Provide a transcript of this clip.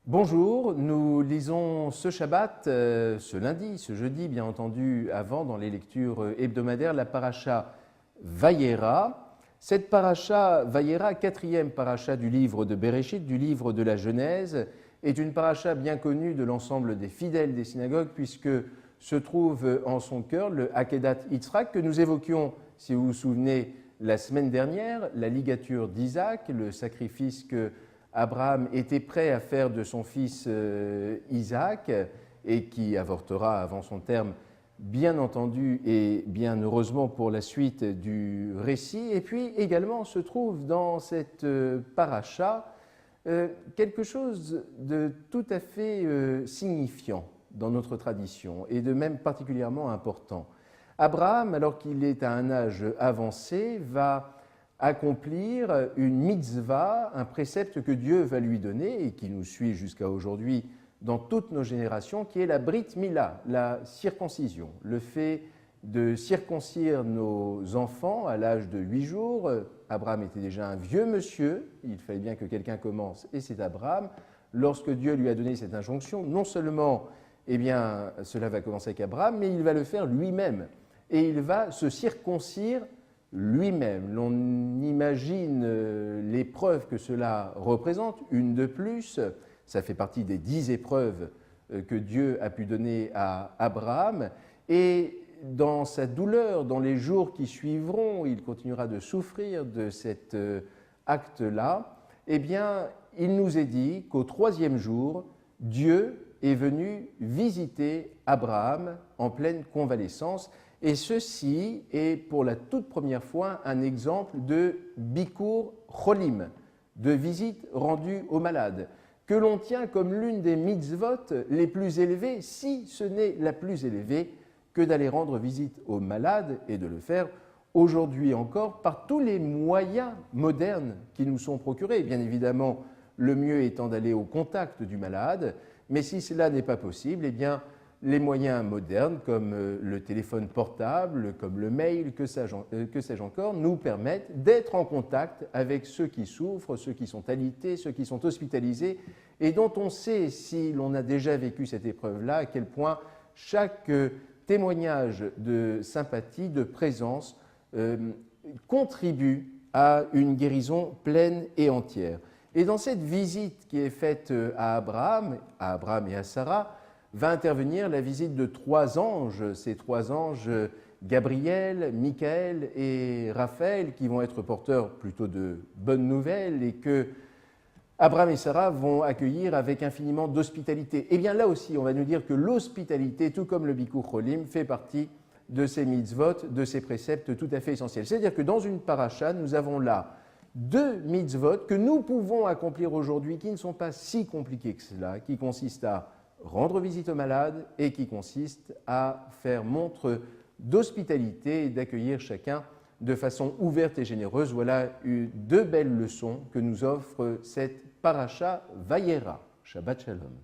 Bonjour, nous lisons ce Shabbat, ce lundi, ce jeudi, bien entendu, avant, dans les lectures hebdomadaires, la paracha Vayera. Cette paracha Vayera, quatrième paracha du livre de Bereshit, du livre de la Genèse, est une paracha bien connue de l'ensemble des fidèles des synagogues, puisque se trouve en son cœur le Akedat Yitzhak, que nous évoquions, si vous vous souvenez, la semaine dernière, la ligature d'Isaac, le sacrifice que Abraham était prêt à faire de son fils Isaac et qui avortera avant son terme, bien entendu et bien heureusement pour la suite du récit. Et puis également se trouve dans cette paracha quelque chose de tout à fait signifiant dans notre tradition et de même particulièrement important. Abraham, alors qu'il est à un âge avancé, va accomplir une mitzvah, un précepte que Dieu va lui donner et qui nous suit jusqu'à aujourd'hui dans toutes nos générations, qui est la Brit Mila, la circoncision, le fait de circoncire nos enfants à l'âge de 8 jours. Abraham était déjà un vieux monsieur, il fallait bien que quelqu'un commence et c'est Abraham. Lorsque Dieu lui a donné cette injonction, non seulement cela va commencer avec Abraham, mais il va le faire lui-même et il va se circoncire lui-même. L'on imagine l'épreuve que cela représente, une de plus. Ça fait partie des 10 épreuves que Dieu a pu donner à Abraham. Et dans sa douleur, dans les jours qui suivront, il continuera de souffrir de cet acte-là. Eh bien, il nous est dit qu'au 3e jour, Dieu est venu visiter Abraham en pleine convalescence. Et ceci est pour la toute première fois un exemple de Bikur Cholim, de visite rendue aux malades, que l'on tient comme l'une des mitzvot les plus élevées, si ce n'est la plus élevée, que d'aller rendre visite aux malades et de le faire aujourd'hui encore par tous les moyens modernes qui nous sont procurés. Bien évidemment, le mieux étant d'aller au contact du malade, mais si cela n'est pas possible, eh bien, les moyens modernes comme le téléphone portable, comme le mail, que sais-je encore, nous permettent d'être en contact avec ceux qui souffrent, ceux qui sont alités, ceux qui sont hospitalisés et dont on sait, si l'on a déjà vécu cette épreuve-là, à quel point chaque témoignage de sympathie, de présence contribue à une guérison pleine et entière. Et dans cette visite qui est faite à Abraham et à Sarah, va intervenir la visite de 3 anges, ces 3 anges Gabriel, Michaël et Raphaël, qui vont être porteurs plutôt de bonnes nouvelles et que Abraham et Sarah vont accueillir avec infiniment d'hospitalité. Et bien là aussi, on va nous dire que l'hospitalité, tout comme le Bikur Cholim, fait partie de ces mitzvot, de ces préceptes tout à fait essentiels. C'est-à-dire que dans une paracha, nous avons là 2 mitzvot que nous pouvons accomplir aujourd'hui, qui ne sont pas si compliqués que cela, qui consistent à rendre visite aux malades et qui consiste à faire montre d'hospitalité et d'accueillir chacun de façon ouverte et généreuse. Voilà 2 belles leçons que nous offre cette paracha Vayera. Shabbat Shalom.